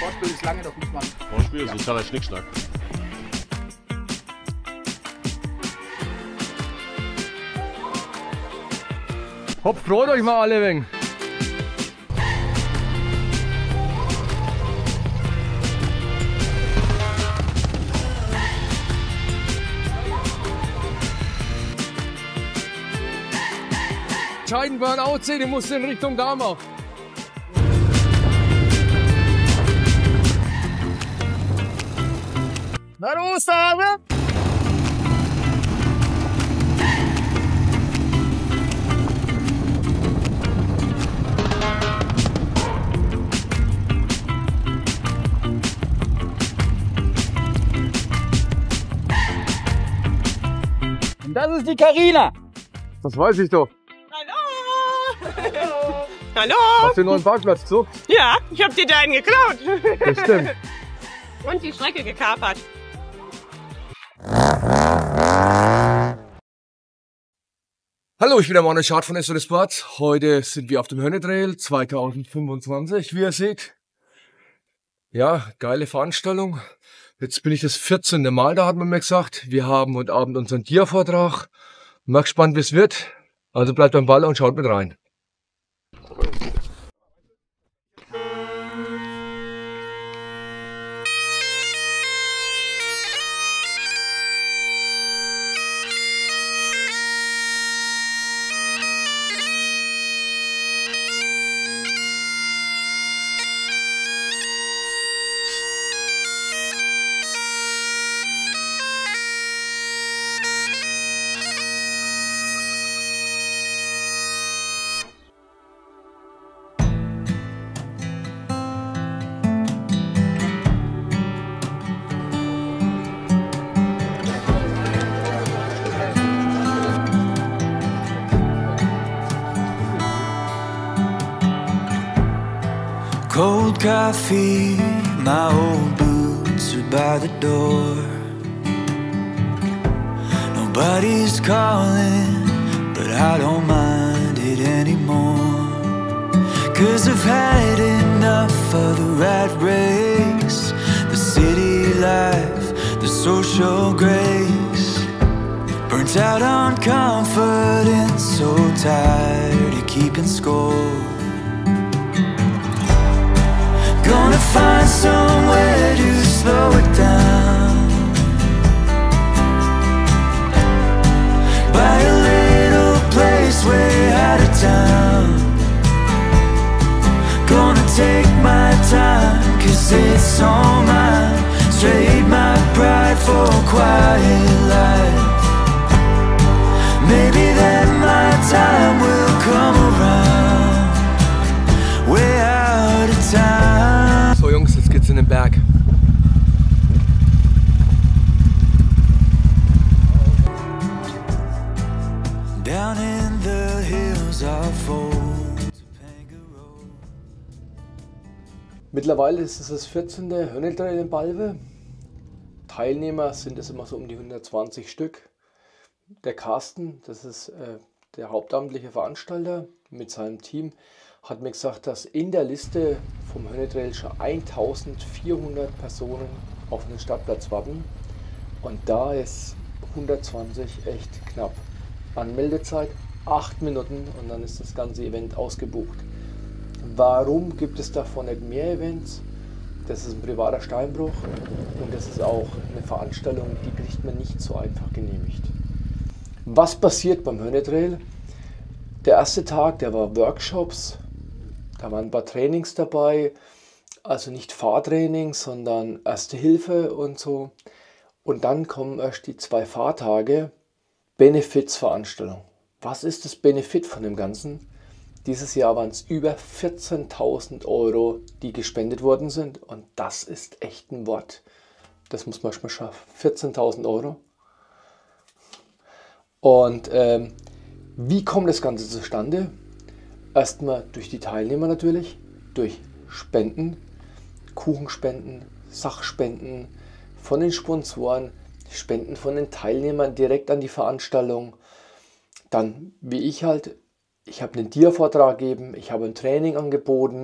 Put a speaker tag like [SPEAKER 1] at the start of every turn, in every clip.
[SPEAKER 1] Vorspiel ist lange, doch muss man.
[SPEAKER 2] Vorspiel, sozialer Schnickschnack.
[SPEAKER 3] Hopp, freut euch mal alle wegen. Scheibenbahn ziehen, die muss in Richtung Dama. Na los, Dame!
[SPEAKER 1] Und das ist die Karina.
[SPEAKER 3] Das weiß ich doch.
[SPEAKER 4] Hallo! Hallo!
[SPEAKER 3] Hast du den neuen Parkplatz gesucht?
[SPEAKER 4] Ja, ich hab dir deinen geklaut.
[SPEAKER 3] Das stimmt.
[SPEAKER 4] Und die Strecke gekapert.
[SPEAKER 3] Hallo, ich bin der Manuel Schad von SOS Sports. Heute sind wir auf dem Hönnetrail 2025, wie ihr seht. Ja, geile Veranstaltung. Jetzt bin ich das 14. Mal da, hat man mir gesagt. Wir haben heute Abend unseren Dia-Vortrag. Mal gespannt, wie es wird. Also bleibt beim Ball und schaut mit rein.
[SPEAKER 5] Cold coffee, my old boots are by the door. Nobody's calling, but I don't mind it anymore. 'Cause I've had enough of the rat race, the city life, the social grace. Burnt out on comfort and so tired of keeping score. Gonna find somewhere to slow it down, buy a little place way out of town. Gonna take my time, 'cause it's all mine. Trade my pride for a quiet life. Maybe then my time will come around, way out of time.
[SPEAKER 3] So Jungs, jetzt geht's in den Berg.
[SPEAKER 5] Down in the hills of old Topanga Road.
[SPEAKER 3] Mittlerweile ist es das 14. Hönnetrail in Balve. Teilnehmer sind es immer so um die 120 Stück. Der Carsten, das ist der hauptamtliche Veranstalter mit seinem Team, hat mir gesagt, dass in der Liste vom Hönnetrail schon 1400 Personen auf den Startplatz warten. Und da ist 120 echt knapp. Anmeldezeit 8 Minuten und dann ist das ganze Event ausgebucht. Warum gibt es davon nicht mehr Events? Das ist ein privater Steinbruch und das ist auch eine Veranstaltung, die kriegt man nicht so einfach genehmigt. Was passiert beim Hönnetrail? Der erste Tag, der war Workshops, da waren ein paar Trainings dabei, also nicht Fahrtraining, sondern Erste Hilfe und so. Und dann kommen erst die 2 Fahrtage, Benefizveranstaltung. Was ist das Benefit von dem Ganzen? Dieses Jahr waren es über 14.000 Euro, die gespendet worden sind. Und das ist echt ein Wort. Das muss man schon mal schaffen. 14.000 Euro. Und wie kommt das Ganze zustande? Erstmal durch die Teilnehmer natürlich, durch Spenden, Kuchenspenden, Sachspenden von den Sponsoren, Spenden von den Teilnehmern direkt an die Veranstaltung. Dann, wie ich halt, Ich habe einen Dia-Vortrag gegeben, ich habe ein Training angeboten.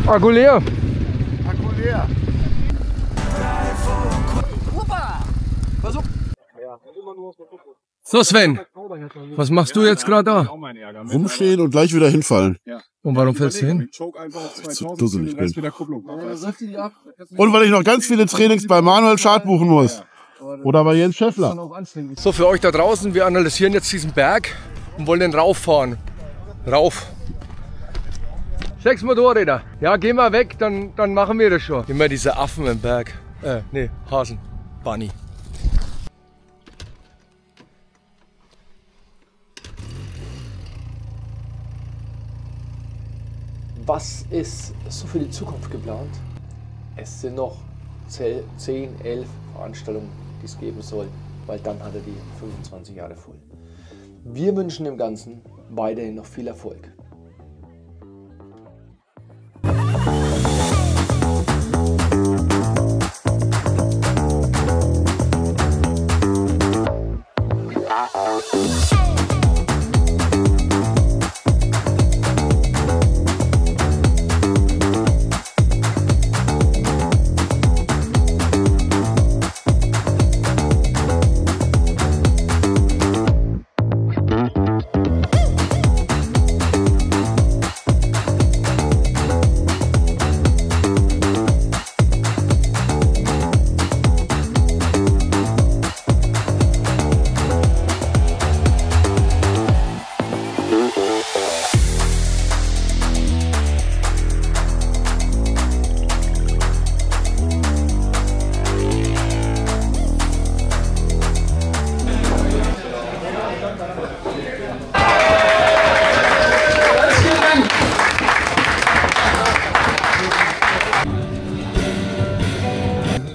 [SPEAKER 2] Akku leer.
[SPEAKER 1] Akku leer.
[SPEAKER 2] So Sven, was machst du jetzt gerade da?
[SPEAKER 6] Rumstehen und gleich wieder hinfallen.
[SPEAKER 2] Und warum fällst du hin?
[SPEAKER 6] Weil ich zu dusselig bin. Und weil ich noch ganz viele Trainings bei Manuel Schad buchen muss. Oder bei Jens Schäffler.
[SPEAKER 2] So, für euch da draußen, wir analysieren jetzt diesen Berg und wollen den rauffahren. Rauf. 6 Motorräder. Ja, geh mal weg, dann machen wir das schon. Immer diese Affen im Berg. Nee, Hasen. Bunny.
[SPEAKER 3] Was ist so für die Zukunft geplant? Es sind noch 10, 11 Veranstaltungen, die es geben soll, weil dann hat er die 25 Jahre voll. Wir wünschen dem Ganzen weiterhin noch viel Erfolg.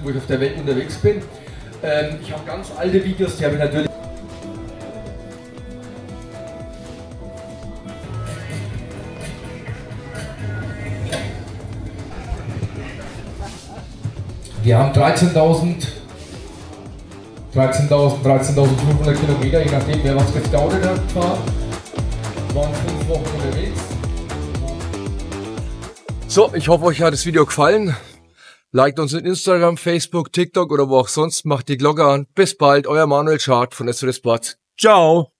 [SPEAKER 2] Wo ich auf der Welt unterwegs bin. Ich habe ganz alte Videos, die habe ich natürlich. Wir haben 13.500 Kilometer, je nachdem wer was gedauert hat, gefahren. Waren 5 Wochen unterwegs. So, ich hoffe euch hat das Video gefallen. Liked uns in Instagram, Facebook, TikTok oder wo auch sonst. Macht die Glocke an. Bis bald, euer Manuel Schad von SRS Sports. Ciao!